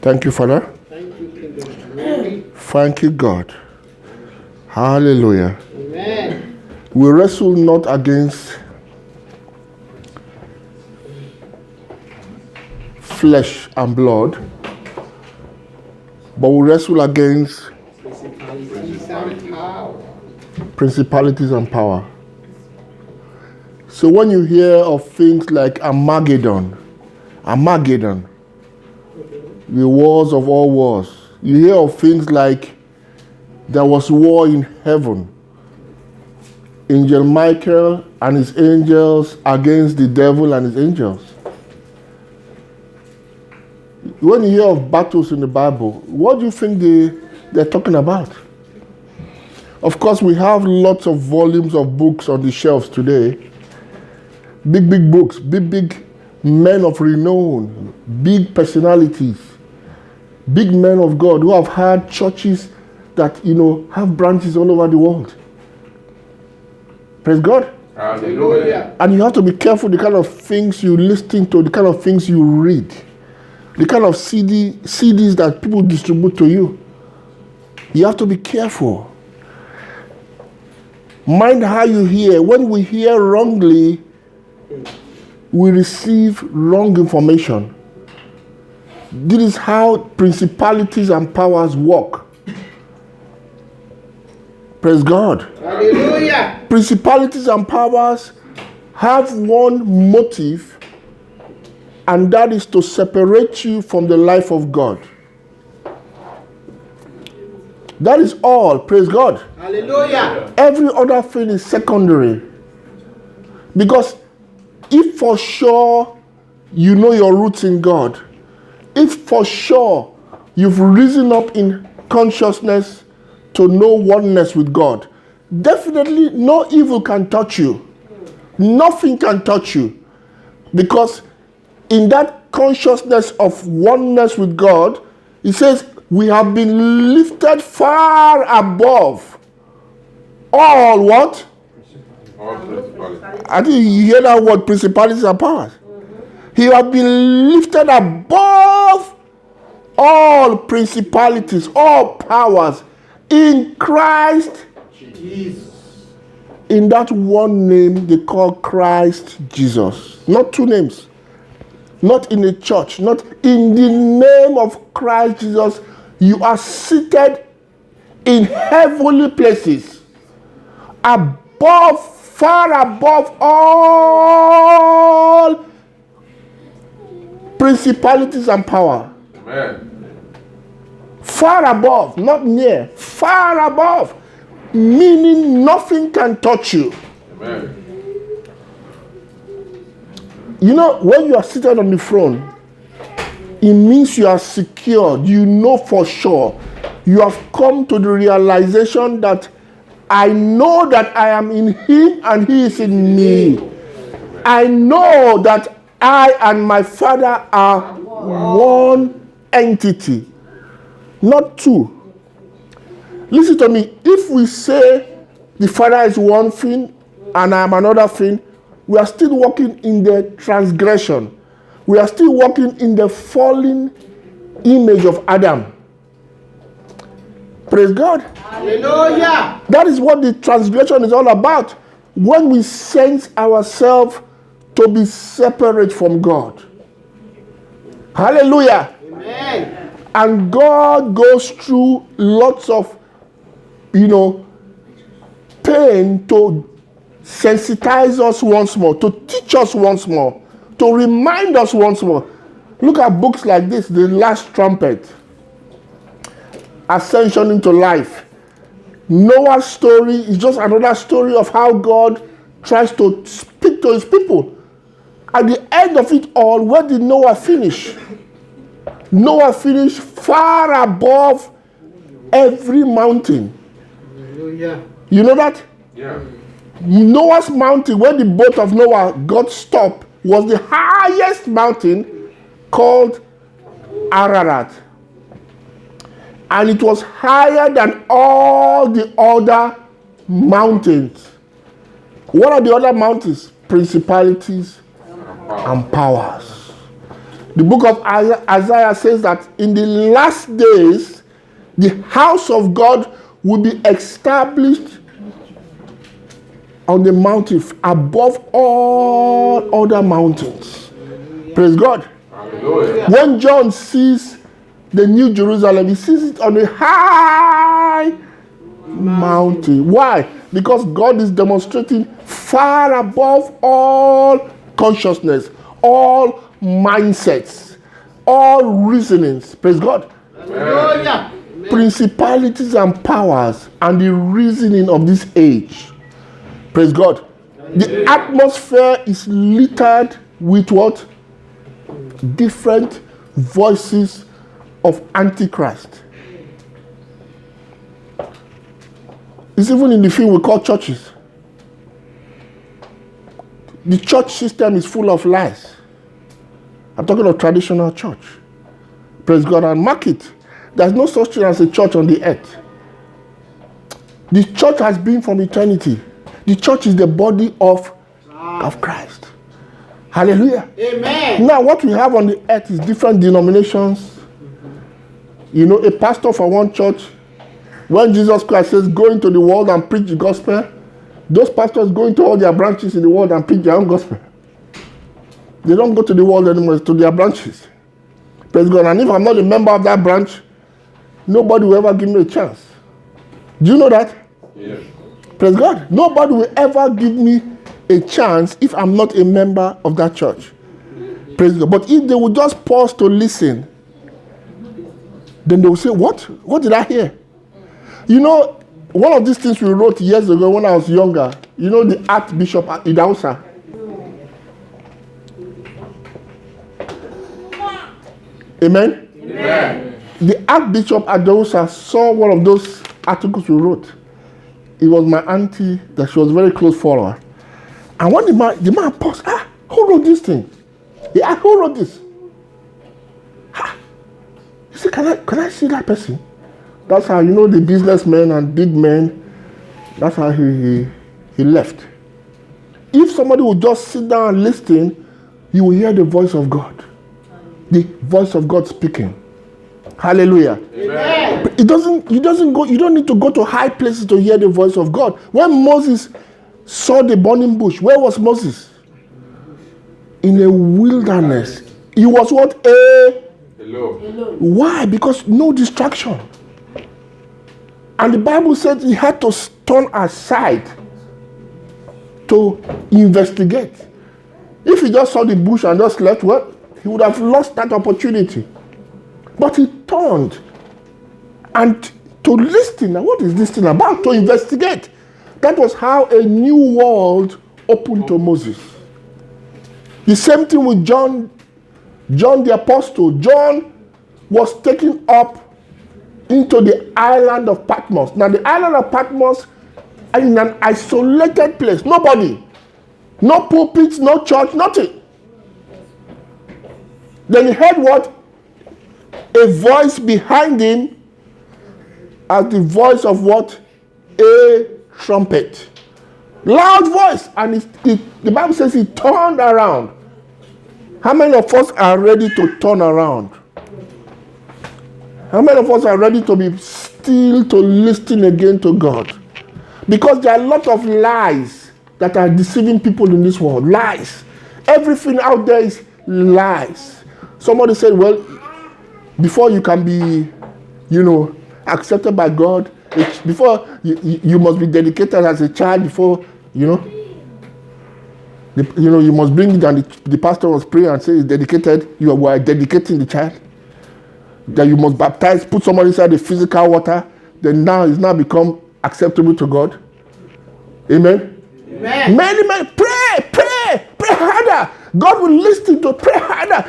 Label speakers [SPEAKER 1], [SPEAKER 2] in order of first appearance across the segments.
[SPEAKER 1] Thank you, Father.
[SPEAKER 2] Thank you, King of Glory.
[SPEAKER 1] Thank you, God. Hallelujah.
[SPEAKER 2] Amen.
[SPEAKER 1] We wrestle not against flesh and blood, but we wrestle against
[SPEAKER 2] Principalities and power.
[SPEAKER 1] principalities and power. So when you hear of things like Armageddon, the wars of all wars, you hear of things like there was war in heaven, Angel Michael and his angels against the devil and his angels. When you hear of battles in the Bible, what do you think they're talking about? Of course, we have lots of volumes of books on the shelves today. Big books, big men of renown, big personalities, big men of God who have had churches that, have branches all over the world. Praise God.
[SPEAKER 2] Hallelujah.
[SPEAKER 1] And you have to be careful the kind of things you listen to, the kind of things you read, the kind of CDs that people distribute to you. You have to be careful. Mind how you hear. When we hear wrongly, we receive wrong information. This is how principalities and powers work. Praise God.
[SPEAKER 2] Hallelujah.
[SPEAKER 1] Principalities and powers have one motive, and that is to separate you from the life of God. That is all. Praise God.
[SPEAKER 2] Hallelujah.
[SPEAKER 1] Every other thing is secondary. Because if for sure you know your roots in God, if for sure you've risen up in consciousness to know oneness with God, definitely no evil can touch you. Nothing can touch you. Because in that consciousness of oneness with God, it says we have been lifted far above all what? I think you hear that word, principalities and powers. He has been lifted above all principalities, all powers in Christ
[SPEAKER 2] Jesus.
[SPEAKER 1] In that one name they call Christ Jesus. Not two names. Not in a church. Not in the name of Christ Jesus. You are seated in heavenly places. Above, far above all principalities and power.
[SPEAKER 3] Amen.
[SPEAKER 1] Far above, not near, far above, meaning nothing can touch you.
[SPEAKER 3] Amen.
[SPEAKER 1] You know, when you are seated on the throne, it means you are secured. You know for sure. You have come to the realization that I know that I am in him and he is in me. I know that I and my Father are one entity. Not two. Listen to me. If we say the Father is one thing and I am another thing, we are still walking in the transgression. We are still walking in the fallen image of Adam. Praise God.
[SPEAKER 2] Hallelujah.
[SPEAKER 1] That is what the transgression is all about. When we sense ourselves to be separate from God. Hallelujah.
[SPEAKER 2] Amen.
[SPEAKER 1] And God goes through lots of, pain to sensitize us once more, to teach us once more, to remind us once more. Look at books like this, The Last Trumpet, Ascension into Life. Noah's story is just another story of how God tries to speak to his people. At the end of it all, where did Noah finish? Noah finished far above every mountain.
[SPEAKER 2] Hallelujah.
[SPEAKER 1] You know that?
[SPEAKER 3] Yeah.
[SPEAKER 1] Noah's mountain, where the boat of Noah got stopped, was the highest mountain called Ararat. And it was higher than all the other mountains. What are the other mountains? Principalities and powers. The book of Isaiah says that in the last days, the house of God will be established on the mountain above all other mountains. Praise God.
[SPEAKER 3] Hallelujah.
[SPEAKER 1] When John sees the New Jerusalem, he sees it on a high mountain. Why? Because God is demonstrating far above all consciousness, all mindsets, all reasonings. Praise God.
[SPEAKER 2] Hallelujah.
[SPEAKER 1] Principalities and powers and the reasoning of this age. Praise God. The atmosphere is littered with what? Different voices of Antichrist. It's even in the field we call churches. The church system is full of lies. I'm talking of traditional church. Praise God, and mark it. There's no such thing as a church on the earth. The church has been from eternity. The church is the body of Christ. Hallelujah.
[SPEAKER 2] Amen.
[SPEAKER 1] Now, what we have on the earth is different denominations. You know, a pastor for one church, when Jesus Christ says, go into the world and preach the gospel, those pastors go into all their branches in the world and preach their own gospel. They don't go to the world anymore, to their branches. Praise God. And if I'm not a member of that branch, nobody will ever give me a chance. Do you know that?
[SPEAKER 3] Yes.
[SPEAKER 1] Praise God. Nobody will ever give me a chance if I'm not a member of that church. Praise God. But if they would just pause to listen, then they will say, what? What did I hear? You know, one of these things we wrote years ago when I was younger, you know, the Archbishop Idausa. Amen?
[SPEAKER 3] Amen.
[SPEAKER 1] The Archbishop Idausa saw one of those articles we wrote. It was my auntie that she was a very close follower. And when the man paused, who wrote this thing? He asked, who wrote this? He said, can I see that person? That's how, you know, the businessmen and big men, that's how he left. If somebody would just sit down and listen, you will hear the voice of God. The voice of God speaking. Hallelujah.
[SPEAKER 3] Amen.
[SPEAKER 1] You don't need to go to high places to hear the voice of God. When Moses saw the burning bush, where was Moses? In a wilderness. He was what?
[SPEAKER 3] Hello.
[SPEAKER 1] Why? Because no distraction. And the Bible said he had to turn aside to investigate. If he just saw the bush and just left, well, he would have lost that opportunity. But he turned and to listen. Now, what is this thing about? To investigate. That was how a new world opened to Moses. The same thing with John the Apostle. John was taken up into the island of Patmos. Now, the island of Patmos is in an isolated place. Nobody. No pulpits, no church, nothing. Then he heard what? A voice behind him as the voice of what? A trumpet. Loud voice. And the Bible says he turned around. How many of us are ready to turn around? How many of us are ready to be still to listen again to God? Because there are a lot of lies that are deceiving people in this world. Lies. Everything out there is lies. Somebody said, well, before you can be, accepted by God, before you must be dedicated as a child before, you must bring it, and the pastor was praying and say, dedicated, you are dedicating the child. That you must baptize, put someone inside the physical water, then now it's now become acceptable to God. Amen?
[SPEAKER 2] Amen.
[SPEAKER 1] Many, pray harder. God will listen to pray harder.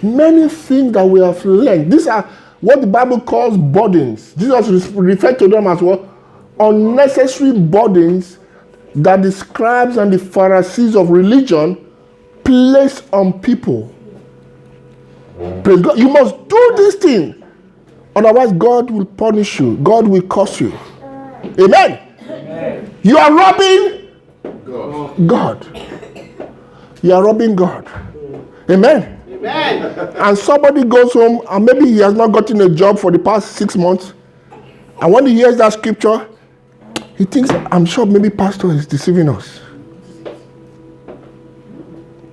[SPEAKER 1] Many things that we have learned. These are what the Bible calls burdens. Jesus referred to them as what? Unnecessary burdens that the scribes and the Pharisees of religion place on people. Praise God. You must do this thing. Otherwise, God will punish you. God will curse you. Amen. You are robbing. God. You are robbing God. Amen.
[SPEAKER 2] Amen.
[SPEAKER 1] And somebody goes home and maybe he has not gotten a job for the past 6 months. And when he hears that scripture, he thinks, I'm sure maybe pastor is deceiving us.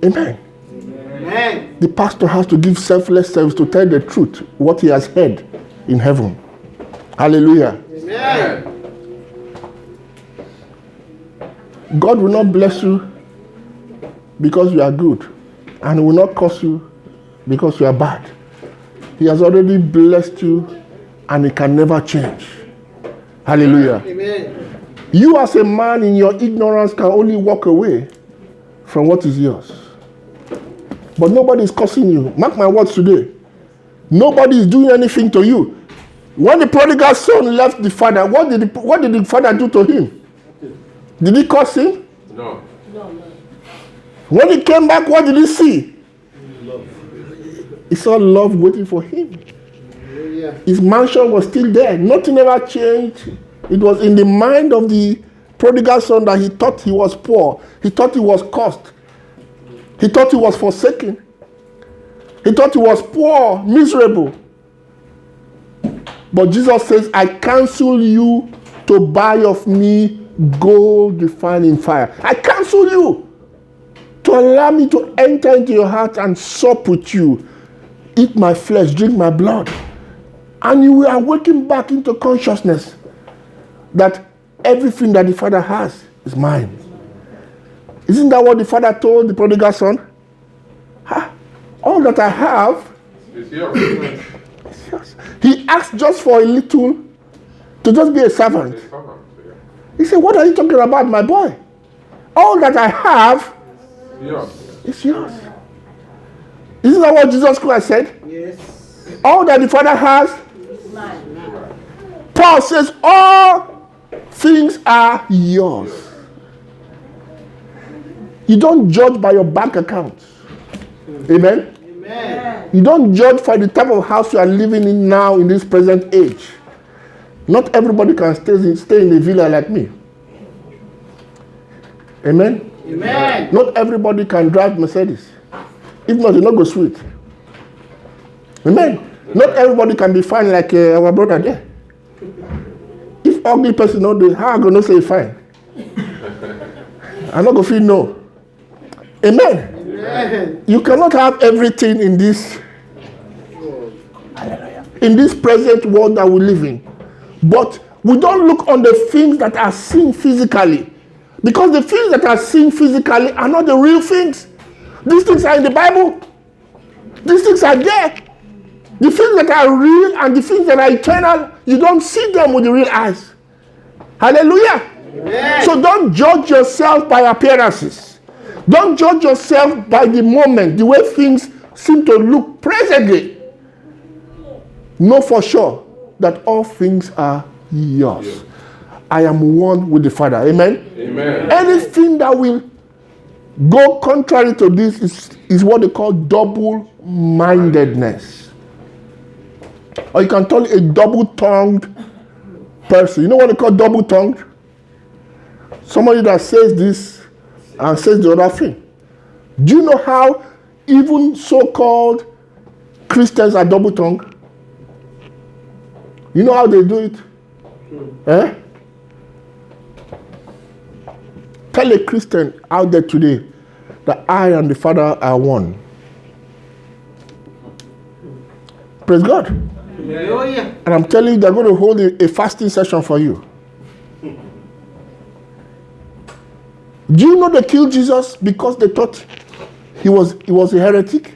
[SPEAKER 1] Amen.
[SPEAKER 2] Amen.
[SPEAKER 1] The pastor has to give selfless service to tell the truth, what he has heard in heaven. Hallelujah.
[SPEAKER 2] Amen.
[SPEAKER 1] God will not bless you because you are good, and will not curse you because you are bad. He has already blessed you, and it can never change. Hallelujah.
[SPEAKER 2] Amen.
[SPEAKER 1] You as a man in your ignorance can only walk away from what is yours. But nobody is cursing you. Mark my words today. Nobody is doing anything to you. When the prodigal son left the father, what did the father do to him? Did he curse him?
[SPEAKER 3] No.
[SPEAKER 1] When he came back, what did he see?
[SPEAKER 2] Love.
[SPEAKER 1] He saw love waiting for him.
[SPEAKER 2] Hallelujah.
[SPEAKER 1] His mansion was still there. Nothing ever changed. It was in the mind of the prodigal son that he thought he was poor. He thought he was cursed. He thought he was forsaken. He thought he was poor, miserable. But Jesus says, I counsel you to buy of me gold refined in fire. I counsel you to allow me to enter into your heart and sup with you. Eat my flesh, drink my blood. And you will awaken back into consciousness that everything that the Father has is mine. Isn't that what the Father told the prodigal son? All that I have
[SPEAKER 3] It's yours.
[SPEAKER 1] is yours. He asked just for a little, to just be a servant.
[SPEAKER 3] It's covered.
[SPEAKER 1] He said, what are you talking about, my boy? All that I have
[SPEAKER 3] Yours.
[SPEAKER 1] is yours. Isn't that what Jesus Christ said?
[SPEAKER 2] Yes.
[SPEAKER 1] All that the Father has. Paul says, all things are yours. You don't judge by your bank account. Amen?
[SPEAKER 2] Amen.
[SPEAKER 1] You don't judge by the type of house you are living in now in this present age. Not everybody can stay in a villa like me. Amen?
[SPEAKER 2] Amen.
[SPEAKER 1] Not everybody can drive Mercedes. If not, you're not go sweet. Amen? Not everybody can be fine like our brother there. If ugly person not do, how am I going to say fine? I'm not going to feel no. Amen?
[SPEAKER 2] Amen.
[SPEAKER 1] You cannot have everything in this present world that we live in. But we don't look on the things that are seen physically. Because the things that are seen physically are not the real things. These things are in the Bible. These things are there. The things that are real and the things that are eternal, you don't see them with the real eyes. Hallelujah.
[SPEAKER 2] Amen.
[SPEAKER 1] So don't judge yourself by appearances. Don't judge yourself by the moment, the way things seem to look presently. Know for sure that all things are yours. I am one with the Father. Amen?
[SPEAKER 3] Amen.
[SPEAKER 1] Anything that will go contrary to this is what they call double-mindedness. Or you can call it a double-tongued person. You know what they call double-tongued? Somebody that says this and says the other thing. Do you know how even so-called Christians are double-tongued? You know how they do it? Eh? Tell a Christian out there today that I and the Father are one. Praise God.
[SPEAKER 2] Hallelujah.
[SPEAKER 1] And I'm telling you, they're going to hold a fasting session for you. Do you know they killed Jesus because they thought he was a heretic?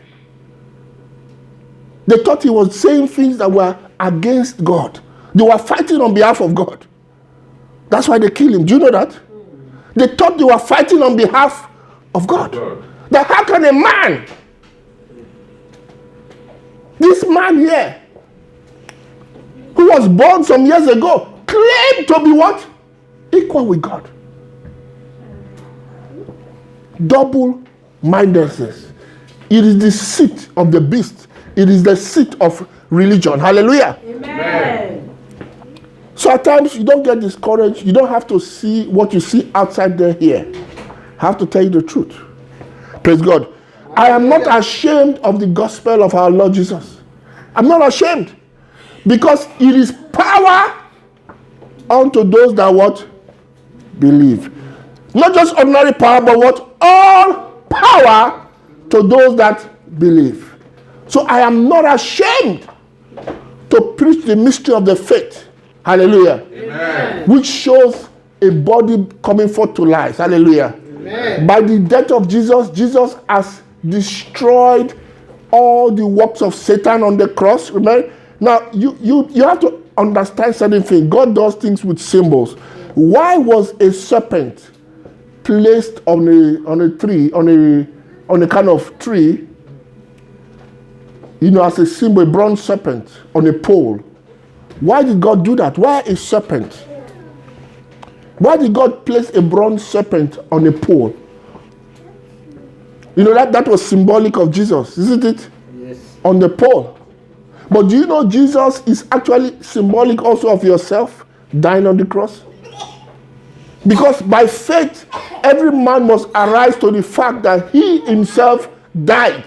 [SPEAKER 1] They thought he was saying things that were against God. They were fighting on behalf of God. That's why they killed him. Do you know that? They thought they were fighting on behalf of God. That how can a man, this man here, who was born some years ago, claim to be what? Equal with God. Double-mindedness. It is the seat of the beast. It is the seat of religion. Hallelujah.
[SPEAKER 3] Amen.
[SPEAKER 1] So at times you don't get discouraged. You don't have to see what you see outside there here. I have to tell you the truth. Praise God. I am not ashamed of the gospel of our Lord Jesus. I'm not ashamed. Because it is power unto those that what? Believe. Not just ordinary power, but what? All power to those that believe. So I am not ashamed to preach the mystery of the faith. Hallelujah.
[SPEAKER 2] Amen.
[SPEAKER 1] Which shows a body coming forth to life. Hallelujah.
[SPEAKER 2] Amen.
[SPEAKER 1] By the death of Jesus, Jesus has destroyed all the works of Satan on the cross. Remember? Now, you have to understand certain things. God does things with symbols. Why was a serpent placed on a tree, on a kind of tree, as a symbol, a bronze serpent on a pole? Why did God do that? Why a serpent? Why did God place a bronze serpent on a pole? That was symbolic of Jesus, isn't it?
[SPEAKER 2] Yes.
[SPEAKER 1] On the pole. But do you know Jesus is actually symbolic also of yourself dying on the cross? Because by faith, every man must arise to the fact that he himself died.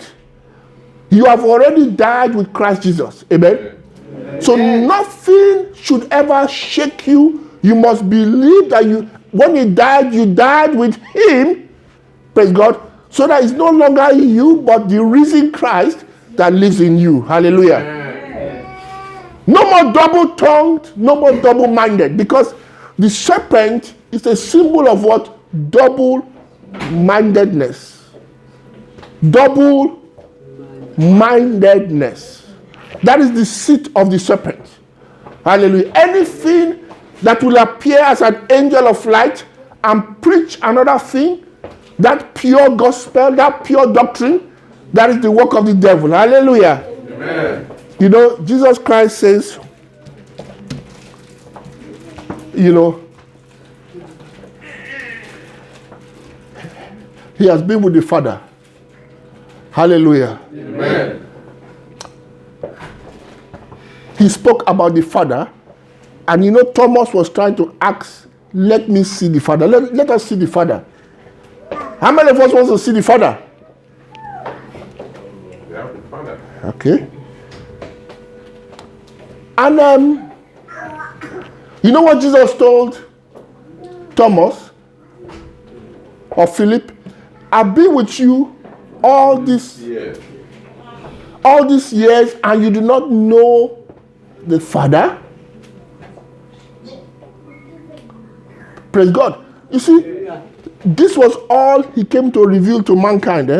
[SPEAKER 1] You have already died with Christ Jesus. Amen? So nothing should ever shake you. You must believe that when you died with him. Praise God. So that it's no longer you, but the risen Christ that lives in you. Hallelujah.
[SPEAKER 3] Amen.
[SPEAKER 1] No more double-tongued, no more double-minded. Because the serpent is a symbol of what? Double-mindedness. Double-mindedness. That is the seat of the serpent. Hallelujah. Anything that will appear as an angel of light and preach another thing, that pure gospel, that pure doctrine, that is the work of the devil. Hallelujah.
[SPEAKER 3] Amen.
[SPEAKER 1] Jesus Christ says, he has been with the Father. Hallelujah.
[SPEAKER 3] Amen.
[SPEAKER 1] He spoke about the Father, and Thomas was trying to ask, let me see the Father. Let us see the Father. How many of us want to see the Father?
[SPEAKER 3] Yeah, the Father.
[SPEAKER 1] Okay. And you know what Jesus told Thomas or Philip? I've been with you all these years, and you do not know the Father. Praise God. You see, this was all he came to reveal to mankind.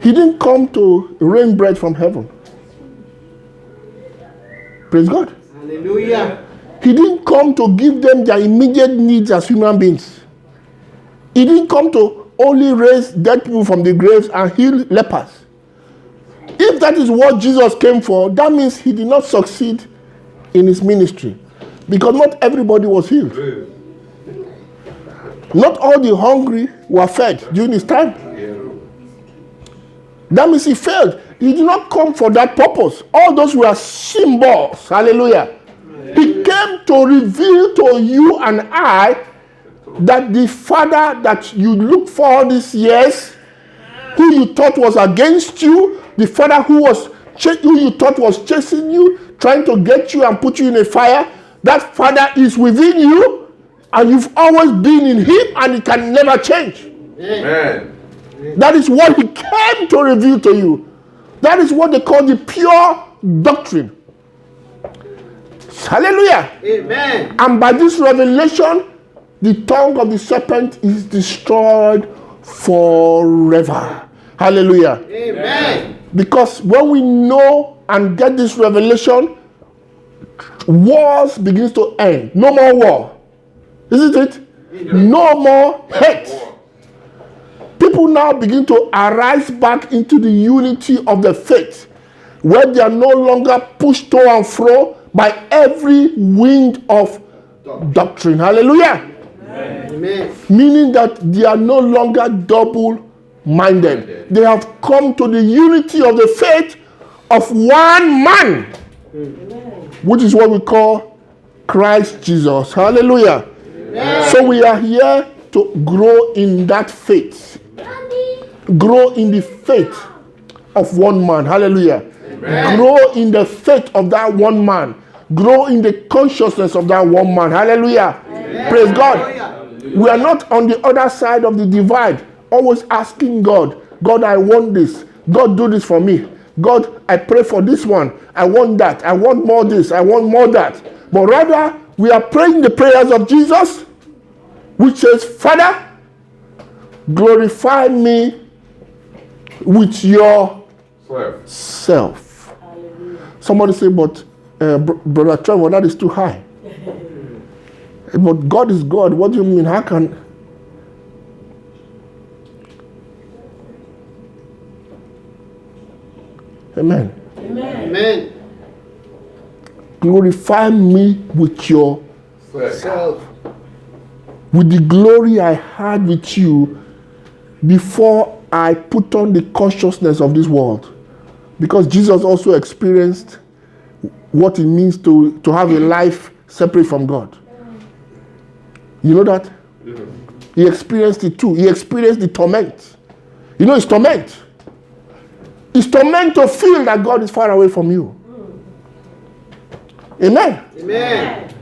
[SPEAKER 1] He didn't come to rain bread from heaven. Praise God.
[SPEAKER 2] Hallelujah.
[SPEAKER 1] He didn't come to give them their immediate needs as human beings. He didn't come to only raise dead people from the graves and heal lepers. If that is what Jesus came for, that means he did not succeed in his ministry. Because not everybody was healed. Not all the hungry were fed during his time. That means he failed. He did not come for that purpose. All those were symbols. Hallelujah. He came to reveal to you and I that the Father that you looked for all these years, who you thought was against you, the Father who you thought was chasing you, trying to get you and put you in a fire, that Father is within you, and you've always been in him, and it can never change.
[SPEAKER 3] Amen.
[SPEAKER 1] That is what he came to reveal to you. That is what they call the pure doctrine. Hallelujah.
[SPEAKER 2] Amen.
[SPEAKER 1] And by this revelation, the tongue of the serpent is destroyed forever. Hallelujah.
[SPEAKER 2] Amen.
[SPEAKER 1] Because when we know and get this revelation, wars begins to end. No more war. Isn't it? No more hate. People now begin to arise back into the unity of the faith, where they are no longer pushed to and fro by every wind of doctrine. Hallelujah.
[SPEAKER 2] Amen.
[SPEAKER 1] Meaning that they are no longer double-minded. They have come to the unity of the faith of one man, which is what we call Christ Jesus. Hallelujah. So we are here to grow in that faith. Grow in the faith of one man. Hallelujah.
[SPEAKER 3] Amen.
[SPEAKER 1] Grow in the faith of that one man. Grow in the consciousness of that one man. Hallelujah. Praise God. We are not on the other side of the divide, always asking God, God, I want this. God, do this for me. God, I pray for this one. I want that. I want more this. I want more that. But rather, we are praying the prayers of Jesus, which says, Father, glorify me with your self. Somebody say, but Brother Trevor, that is too high. But God is God. What do you mean? How can... Amen.
[SPEAKER 2] Amen.
[SPEAKER 1] Glorify me with your
[SPEAKER 2] Self.
[SPEAKER 1] with the glory I had with you before I put on the consciousness of this world. Because Jesus also experienced what it means to have a life separate from God. You know that?
[SPEAKER 3] Yeah.
[SPEAKER 1] He experienced it too. He experienced the torment. You know, it's torment. It's torment to feel that God is far away from you. Amen.
[SPEAKER 2] Amen.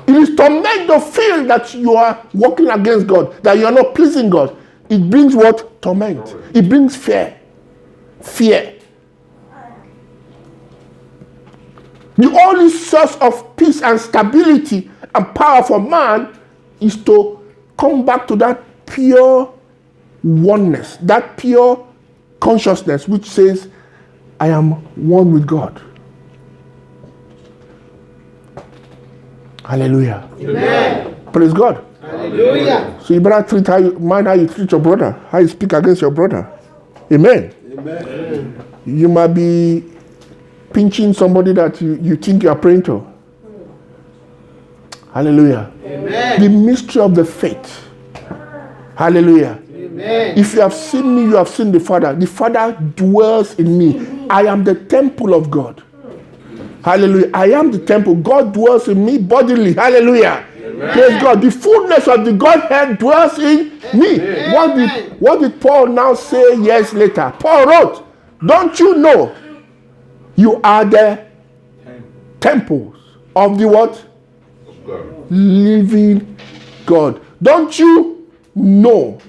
[SPEAKER 1] It is torment to feel that you are working against God, that you are not pleasing God. It brings what? Torment. It brings fear. Fear. The only source of peace and stability and power for man is to come back to that pure oneness, that pure consciousness which says, I am one with God. Hallelujah.
[SPEAKER 2] Amen.
[SPEAKER 1] Praise God.
[SPEAKER 2] Hallelujah.
[SPEAKER 1] So you better mind how you treat your brother, how you speak against your brother. Amen.
[SPEAKER 2] Amen.
[SPEAKER 1] You might be pinching somebody that you think you are praying to. Hallelujah.
[SPEAKER 2] Amen.
[SPEAKER 1] The mystery of the faith. Hallelujah.
[SPEAKER 2] Amen.
[SPEAKER 1] If you have seen me, you have seen the Father. The Father dwells in me. I am the temple of God. Hallelujah. I am the temple. God dwells in me bodily. Hallelujah.
[SPEAKER 3] Amen.
[SPEAKER 1] Praise God. The fullness of the Godhead dwells in me.
[SPEAKER 2] Amen.
[SPEAKER 1] What did Paul now say years later? Paul wrote, don't you know you are the temples of the what?
[SPEAKER 3] God.
[SPEAKER 1] Living God. Don't you know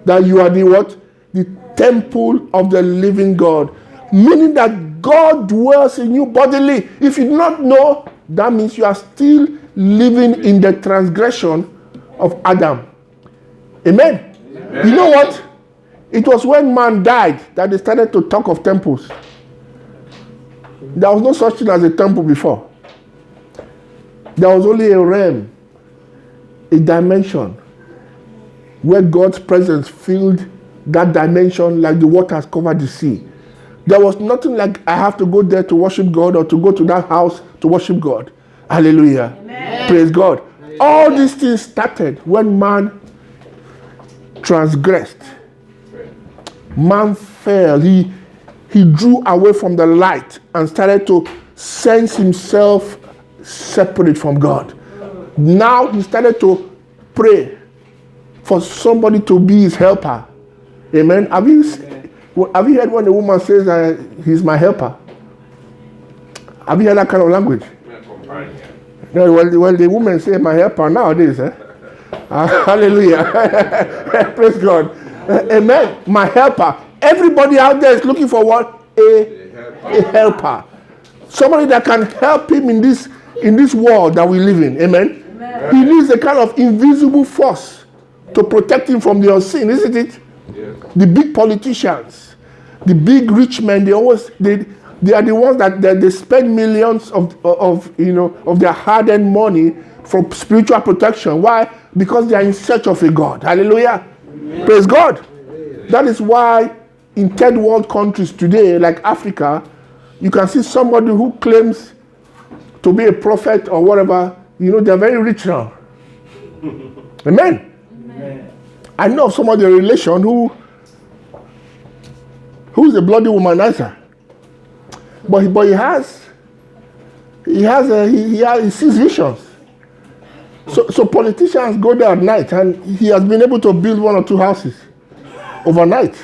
[SPEAKER 1] that you are the what? The temple of the living God. Meaning that God dwells in you bodily. If you do not know, that means you are still living in the transgression of Adam. Amen.
[SPEAKER 3] Amen.
[SPEAKER 1] You know what? It was when man died that they started to talk of temples. There was no such thing as a temple before. There was only a realm, a dimension, where God's presence filled that dimension like the waters covered the sea. There was nothing like I have to go there to worship God or to go to that house to worship God. Hallelujah. Amen. Praise God. Hallelujah. All these things started when man transgressed. Man fell. He drew away from the light and started to sense himself separate from God. Now he started to pray for somebody to be his helper. Amen. Have you heard when a woman says, he's my helper? Have you heard that kind of language? No, well, the women say my helper nowadays. Hallelujah. Praise God. Amen. My helper. Everybody out there is looking for what? A helper. Somebody that can help him in this world that we live in. Amen. Amen. He needs a kind of invisible force to protect him from the unseen, isn't it? Yes. The big politicians, the big rich men, they are the ones that they spend millions of their hard-earned money for spiritual protection. Why? Because they are in search of a God. Hallelujah. Amen. Praise God. Amen. That is why in third world countries today, like Africa, you can see somebody who claims to be a prophet or whatever. They're very rich now. Amen. Amen. I know somebody in a relation who's a bloody womanizer. But he sees visions. So politicians go there at night, and he has been able to build 1 or 2 houses overnight.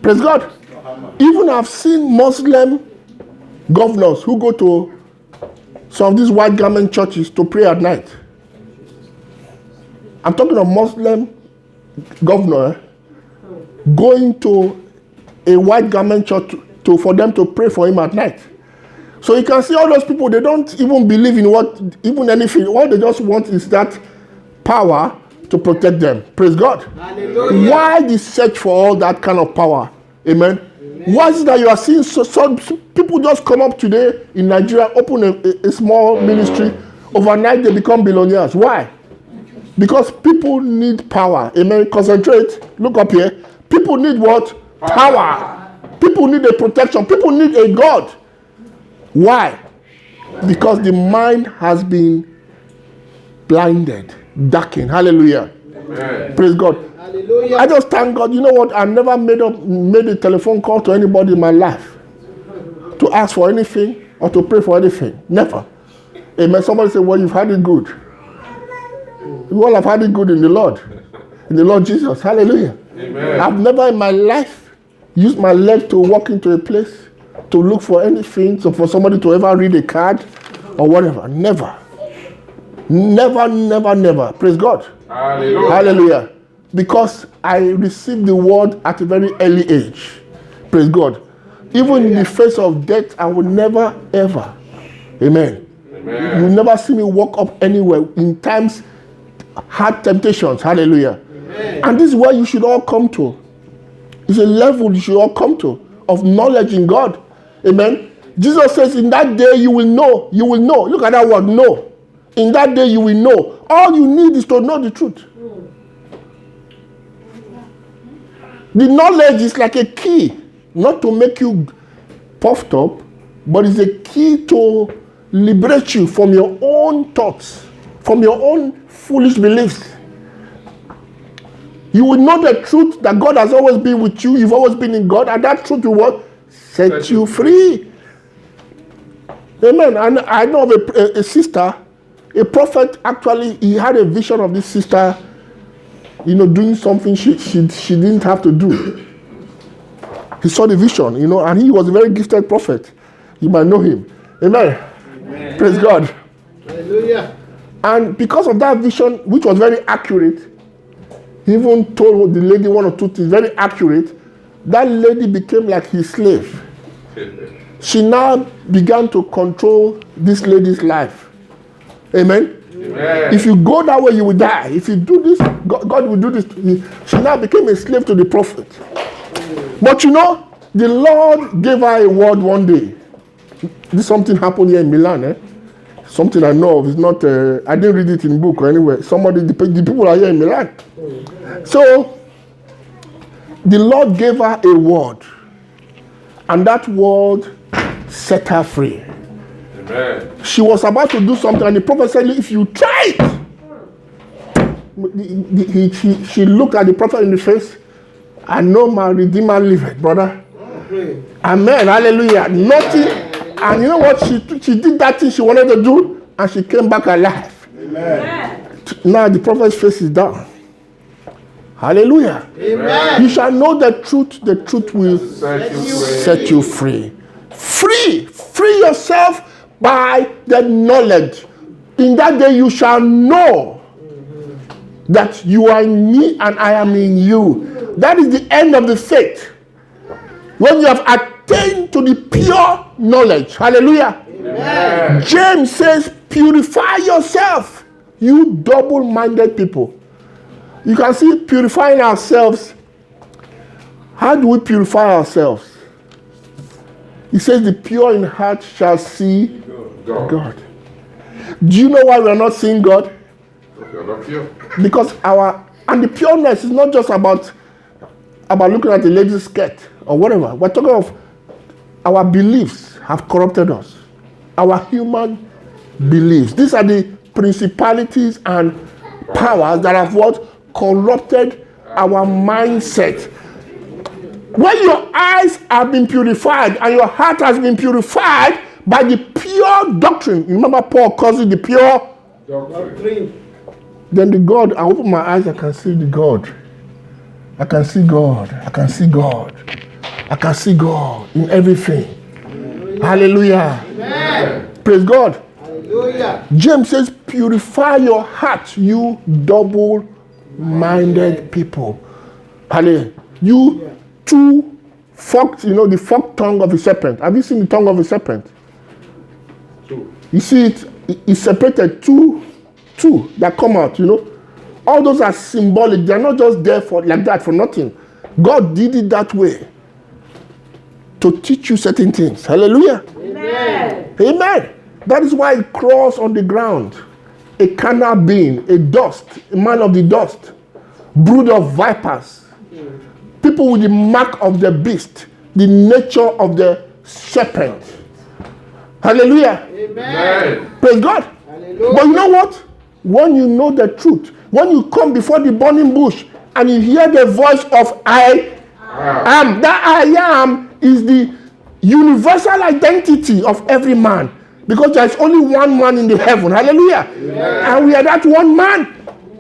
[SPEAKER 1] Praise God. Even I've seen Muslim governors who go to some of these white garment churches to pray at night. I'm talking of Muslim governor going to a white garment church for them to pray for him at night. So you can see all those people, they don't even believe in even anything. What they just want is that power to protect them. Praise God.
[SPEAKER 2] Hallelujah.
[SPEAKER 1] Why the search for all that kind of power? Amen. Why is it that you are seeing so people just come up today in Nigeria, open a small ministry, overnight they become billionaires? Why? Because people need power. Amen. Concentrate. Look up here. People need what? Power. People need a protection. People need a God. Why? Because the mind has been blinded, darkened. Hallelujah.
[SPEAKER 3] Amen.
[SPEAKER 1] Praise God.
[SPEAKER 2] Hallelujah.
[SPEAKER 1] I just thank God. You know what? I never made a telephone call to anybody in my life to ask for anything or to pray for anything. Never. Amen. Somebody say, well, you've had it good. You all have had it good in the Lord. In the Lord Jesus. Hallelujah.
[SPEAKER 3] Amen.
[SPEAKER 1] I've never in my life used my leg to walk into a place to look for anything, so for somebody to ever read a card or whatever. Never. Never, never, never. Praise God.
[SPEAKER 3] Hallelujah.
[SPEAKER 1] Hallelujah. Because I received the word at a very early age. Praise God. Even in the face of death, I will never, ever. Amen.
[SPEAKER 3] Amen.
[SPEAKER 1] You never see me walk up anywhere in times, hard temptations. Hallelujah.
[SPEAKER 2] Amen.
[SPEAKER 1] And this is where you should all come to. It's a level you should all come to of knowledge in God. Amen. Jesus says, in that day you will know. You will know. Look at that word, know. In that day you will know. All you need is to know the truth. The knowledge is like a key, not to make you puffed up, but it's a key to liberate you from your own thoughts, from your own foolish beliefs. You will know the truth that God has always been with you. You've always been in God, and that truth will what? Set you free. Amen. And I know of a sister, a prophet. Actually, he had a vision of this sister, doing something she didn't have to do. He saw the vision, and he was a very gifted prophet. You might know him. Amen. Amen. Praise God.
[SPEAKER 2] Hallelujah.
[SPEAKER 1] And because of that vision, which was very accurate, he even told the lady 1 or 2 things, very accurate. That lady became like his slave. She now began to control this lady's life. Amen?
[SPEAKER 3] Amen.
[SPEAKER 1] If you go that way, you will die. If you do this, God will do this. She now became a slave to the prophet. But the Lord gave her a word one day. This something happened here in Milan. Something I know of. It's not. I didn't read it in book or anywhere. The people are here in Milan. So the Lord gave her a word, and that word set her free.
[SPEAKER 3] Amen.
[SPEAKER 1] She was about to do something, and the prophet said, if you try it, she looked at the prophet in the face. I know my Redeemer liveth, brother. Amen. Hallelujah. Nothing. And you know what? She did that thing she wanted to do, and she came back alive.
[SPEAKER 2] Amen.
[SPEAKER 1] Now the prophet's face is down. Hallelujah.
[SPEAKER 2] Amen.
[SPEAKER 1] You shall know the truth will set you free. Free yourself by the knowledge. In that day you shall know that you are in me and I am in you. That is the end of the faith. When you have attained to the pure knowledge. Hallelujah.
[SPEAKER 3] Amen.
[SPEAKER 1] James says, purify yourself, you double-minded people. You can see purifying ourselves. How do we purify ourselves? He says, the pure in heart shall see God. Do you know why we are not seeing God?
[SPEAKER 3] You're not pure.
[SPEAKER 1] Because the pureness is not just about looking at a lady's skirt or whatever. We're talking of our beliefs have corrupted us. Our human beliefs. These are the principalities and powers that have what? Corrupted our mindset. When your eyes have been purified and your heart has been purified by the pure doctrine. Remember Paul calls it the pure
[SPEAKER 2] Doctrine.
[SPEAKER 1] Then the God, I open my eyes, I can see the God. I can see God. I can see God. I can see God in everything. Hallelujah.
[SPEAKER 2] Amen.
[SPEAKER 1] Praise God.
[SPEAKER 2] Hallelujah.
[SPEAKER 1] James says, purify your heart, you double-minded people. Hallelujah. You two forked, the forked tongue of a serpent. Have you seen the tongue of a serpent? You see it's separated two that come out, All those are symbolic. They're not just there for like that for nothing. God did it that way to teach you certain things. Hallelujah.
[SPEAKER 2] Amen.
[SPEAKER 1] Amen. That is why it crawls on the ground. A carnal being, a dust, a man of the dust, brood of vipers, people with the mark of the beast, the nature of the serpent. Hallelujah.
[SPEAKER 2] Amen.
[SPEAKER 1] Praise God.
[SPEAKER 2] Hallelujah.
[SPEAKER 1] But you know what? When you know the truth, when you come before the burning bush and you hear the voice of I am, that I am is the universal identity of every man. Because there is only one man in the heaven. Hallelujah. Amen. And we are that one man.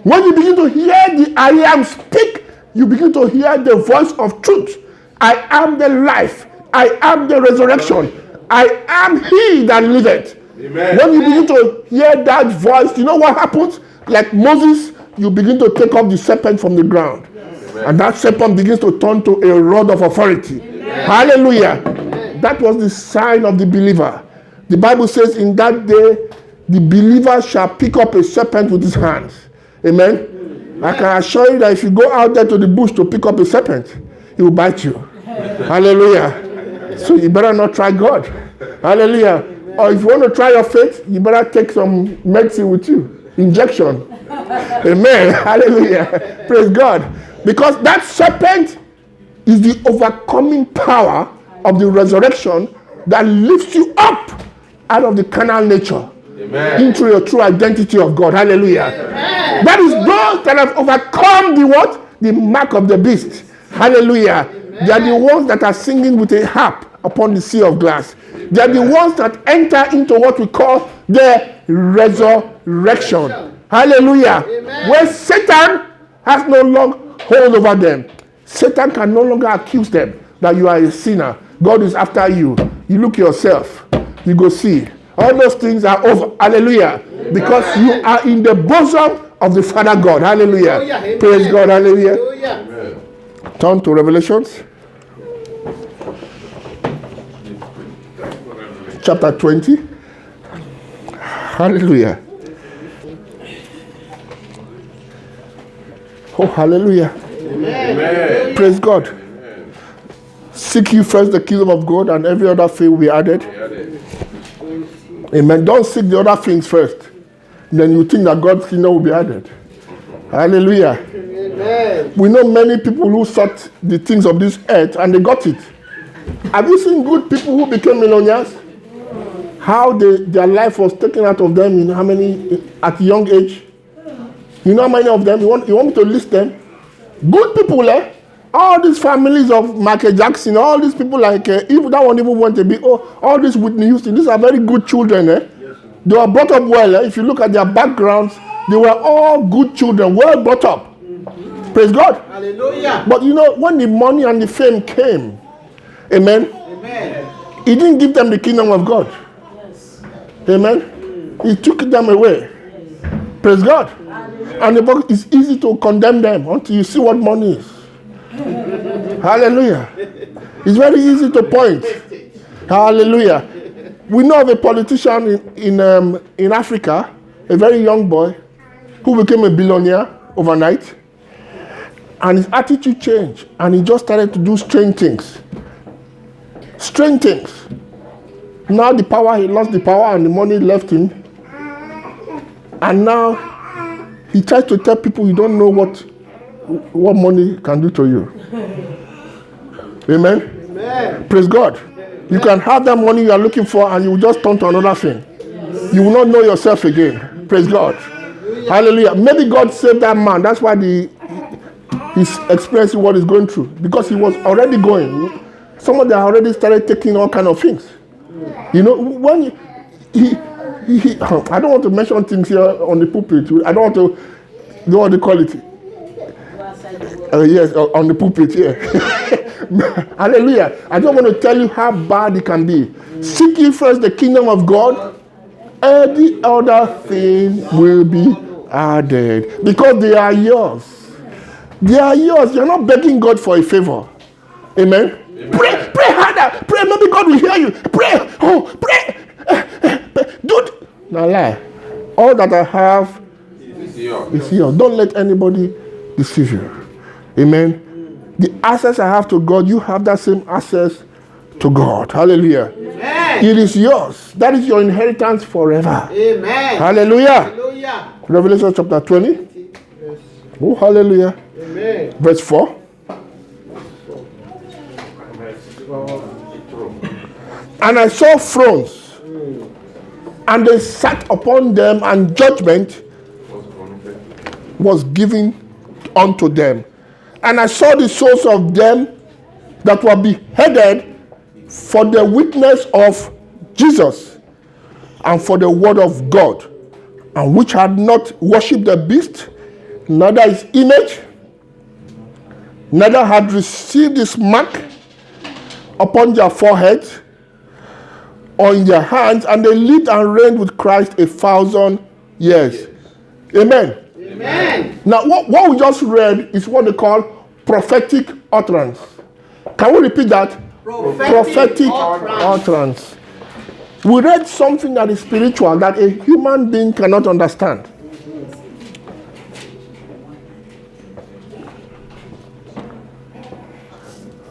[SPEAKER 1] When you begin to hear the I am speak, you begin to hear the voice of truth. I am the life. I am the resurrection. I am he that liveth.
[SPEAKER 3] Amen.
[SPEAKER 1] When you begin to hear that voice, you know what happens? Like Moses, you begin to take up the serpent from the ground. Amen. And that serpent begins to turn to a rod of authority. Amen. Hallelujah. Amen. That was the sign of the believer. The Bible says in that day, the believer shall pick up a serpent with his hands. Amen. Amen. I can assure you that if you go out there to the bush to pick up a serpent, he will bite you. Hallelujah. So you better not try God. Hallelujah. Or if you want to try your faith, you better take some medicine with you. Injection. Amen. Hallelujah. Praise God. Because that serpent is the overcoming power of the resurrection that lifts you up out of the carnal nature. Amen. Into your true identity of God. Hallelujah. Amen. That is those that have overcome the what? The mark of the beast. Hallelujah. Amen. They are the ones that are singing with a harp upon the sea of glass. They are the ones that enter into what we call the resurrection. Hallelujah. Amen. Where Satan has no longer hold over them. Satan can no longer accuse them that you are a sinner. God is after you. You look yourself. You go see. All those things are over. Hallelujah. Amen. Because you are in the bosom of the Father God. Hallelujah. Hallelujah. Praise God. Hallelujah. Hallelujah. Turn to Revelations. Chapter 20. Hallelujah. Oh, hallelujah. Amen. Praise God. Amen. Seek ye first the kingdom of God, and every other thing will be added. Amen. Don't seek the other things first. Then you think that God's kingdom will be added. Hallelujah. Amen. We know many people who sought the things of this earth and they got it. Have you seen good people who became millionaires? How their life was taken out of them in how many at young age? You know how many of them? You want me to list them? Good people, eh? All these families of Michael Jackson, all these people like, even that one even went to be, all these Whitney Houston, these are very good children, eh? Yes, they were brought up well, eh? If you look at their backgrounds, they were all good children, well brought up. Mm-hmm. Praise God. Hallelujah. But you know, when the money and the fame came, amen, He didn't give them the kingdom of God. Yes. Amen. He took them away. Praise God. And it's easy to condemn them until you see what money is. Hallelujah. It's very easy to point. Hallelujah. We know of a politician in Africa, a very young boy, who became a billionaire overnight. And his attitude changed. And he just started to do strange things. Strange things. Now he lost the power and the money left him. And now he tries to tell people you don't know what money can do to you. Amen? Amen. Praise God. You can have that money you are looking for and you will just turn to another thing. You will not know yourself again. Praise God. Hallelujah. Maybe God saved that man. That's why he's experiencing what he's going through. Because he was already going. Someone that already started taking all kind of things. You know, when I don't want to mention things here on the pulpit. I don't want to know what they call it. Yes, on the pulpit here. Hallelujah. I don't want to tell you how bad it can be. Seek ye first the kingdom of God, every other thing will be added. Because they are yours. They are yours. You're not begging God for a favor. Amen. Pray harder. Pray. Maybe God will hear you. Pray. Oh, pray. Dude. Now lie. All that I have is yours. Don't let anybody deceive you. Amen. The access I have to God, you have that same access to God. Hallelujah. Amen. It is yours. That is your inheritance forever.
[SPEAKER 2] Amen.
[SPEAKER 1] Hallelujah.
[SPEAKER 2] Hallelujah.
[SPEAKER 1] Revelation chapter 20. Oh, hallelujah.
[SPEAKER 2] Amen.
[SPEAKER 1] Verse 4. And I saw thrones, and they sat upon them, and judgment was given unto them. And I saw the souls of them that were beheaded for the witness of Jesus and for the word of God, and which had not worshipped the beast, neither his image, neither had received his mark upon their foreheads or in their hands, and they lived and reigned with Christ 1,000 years. Amen.
[SPEAKER 2] Amen.
[SPEAKER 1] Now, what we just read is what they call prophetic utterance. Can we repeat that? Prophetic utterance. We read something that is spiritual, that a human being cannot understand.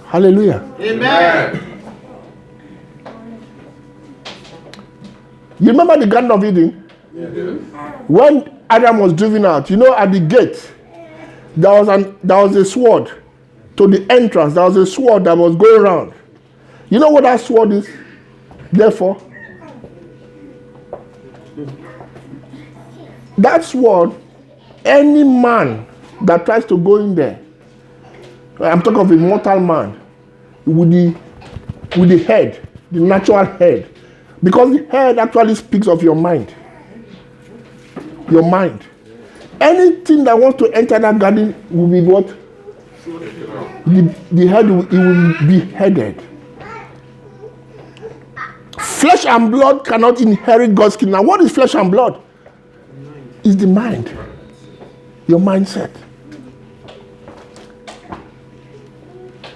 [SPEAKER 1] Hallelujah.
[SPEAKER 2] Amen.
[SPEAKER 1] You remember the Garden of Eden?
[SPEAKER 3] Yes.
[SPEAKER 1] When Adam was driven out, at the gate, there was a sword to the entrance. There was a sword that was going around. You know what that sword is? Therefore, that sword, any man that tries to go in there, I'm talking of a mortal man, with the head, the natural head. Because the head actually speaks of your mind. Your mind. Anything that wants to enter that garden will be what? The head will be headed. Flesh and blood cannot inherit God's kingdom. Now, what is flesh and blood? It's the mind. Your mindset.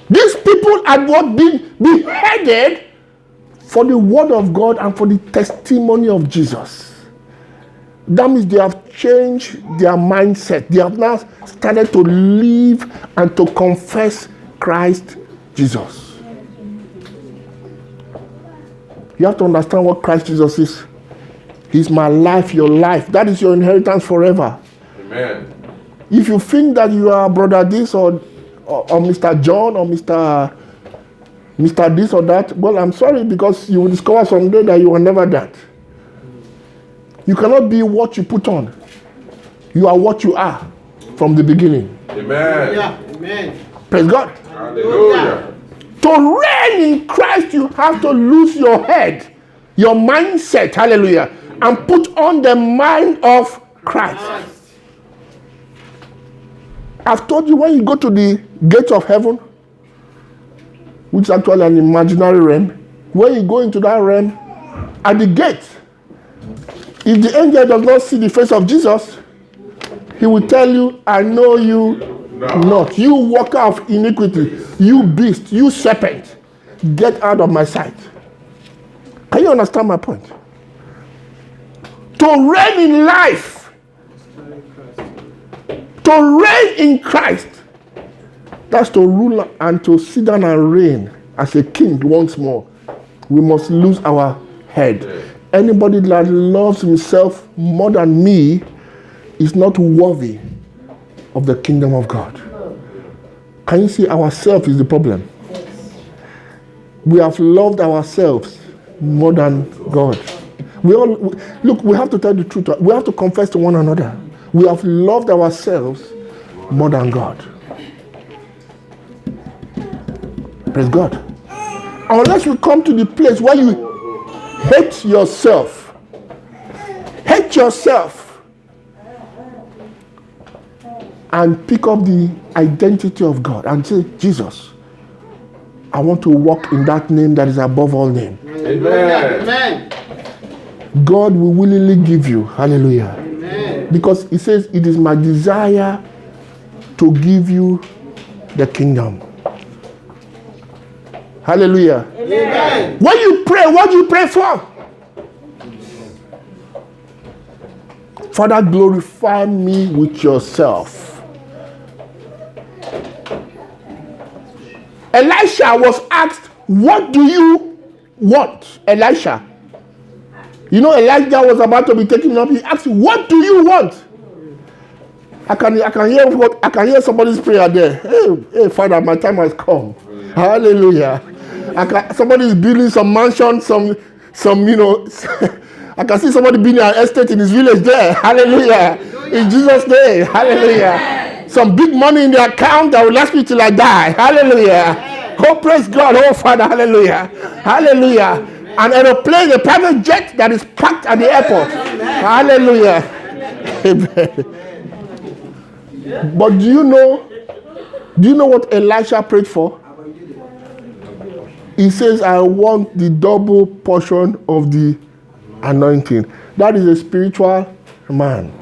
[SPEAKER 1] These people had what been beheaded for the word of God and for the testimony of Jesus. That means they have changed their mindset. They have now started to live and to confess Christ Jesus. You have to understand what Christ Jesus is. He's my life, your life. That is your inheritance forever.
[SPEAKER 3] Amen.
[SPEAKER 1] If you think that you are brother this or Mr. John or Mr. this or that, well, I'm sorry, because you will discover someday that you were never that. You cannot be what you put on. You are what you are from the beginning.
[SPEAKER 3] Amen.
[SPEAKER 2] Yeah. Amen.
[SPEAKER 1] Praise God.
[SPEAKER 3] Hallelujah.
[SPEAKER 1] To reign in Christ, you have to lose your head, your mindset, hallelujah, and put on the mind of Christ. I've told you, when you go to the gate of heaven, which is actually an imaginary realm, when you go into that realm, at the gate, if the angel does not see the face of Jesus, he will tell you, I know you not. You worker of iniquity, you beast, you serpent, get out of my sight. Can you understand my point? To reign in life, to reign in Christ, that's to rule and to sit down and reign as a king once more. We must lose our head. Anybody that loves himself more than me is not worthy of the kingdom of God. Can you see, ourselves is the problem? We have loved ourselves more than God. Look, we have to tell the truth. We have to confess to one another. We have loved ourselves more than God. Praise God. Unless you come to the place where you hate yourself yourself and pick up the identity of God and say, Jesus, I want to walk in that name that is above all name.
[SPEAKER 3] Amen.
[SPEAKER 2] Amen.
[SPEAKER 1] God will willingly give you. Hallelujah.
[SPEAKER 2] Amen.
[SPEAKER 1] Because he says, it is my desire to give you the kingdom. Hallelujah.
[SPEAKER 2] Amen.
[SPEAKER 1] When you pray, what do you pray for? Father, glorify me with yourself. Elisha was asked, what do you want? Elisha. You know, Elijah was about to be taken up. He asked, what do you want? I can hear somebody's prayer there. Hey, Father, my time has come. Hallelujah. Somebody's building some mansion, some I can see somebody building an estate in his village there. Hallelujah. In Jesus' name. Hallelujah. Some big money in the account that will last me till I die. Hallelujah. Oh, praise God. Oh, Father. Hallelujah. Hallelujah. An aeroplane, a private jet that is parked at the airport. Hallelujah. Amen. But do you know what Elisha prayed for? He says, I want the double portion of the anointing. That is a spiritual man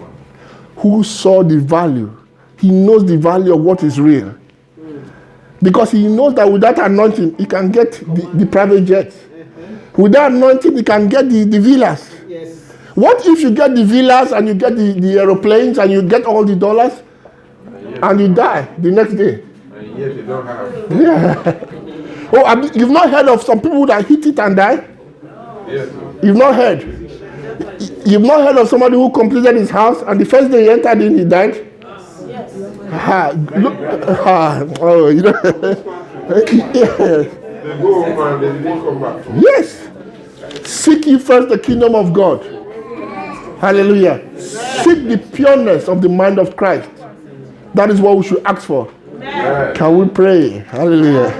[SPEAKER 1] who saw the value. He knows the value of what is real. Because he knows that with that anointing, he can get the private jet. With that anointing, he can get the villas.
[SPEAKER 2] Yes.
[SPEAKER 1] What if you get the villas and you get the aeroplanes and you get all the dollars and you die the next day?
[SPEAKER 3] And yet they don't have.
[SPEAKER 1] Yeah. Oh, you've not heard of some people that hit it and die?
[SPEAKER 3] Yes.
[SPEAKER 1] You've not heard? You've not heard of somebody who completed his house and the first day he entered in, he died? Oh, you know. Yes.
[SPEAKER 3] They go over and they didn't come back.
[SPEAKER 1] Yes. Seek ye first the kingdom of God. Hallelujah. Seek the pureness of the mind of Christ. That is what we should ask for.
[SPEAKER 3] Amen.
[SPEAKER 1] Can we pray? Hallelujah.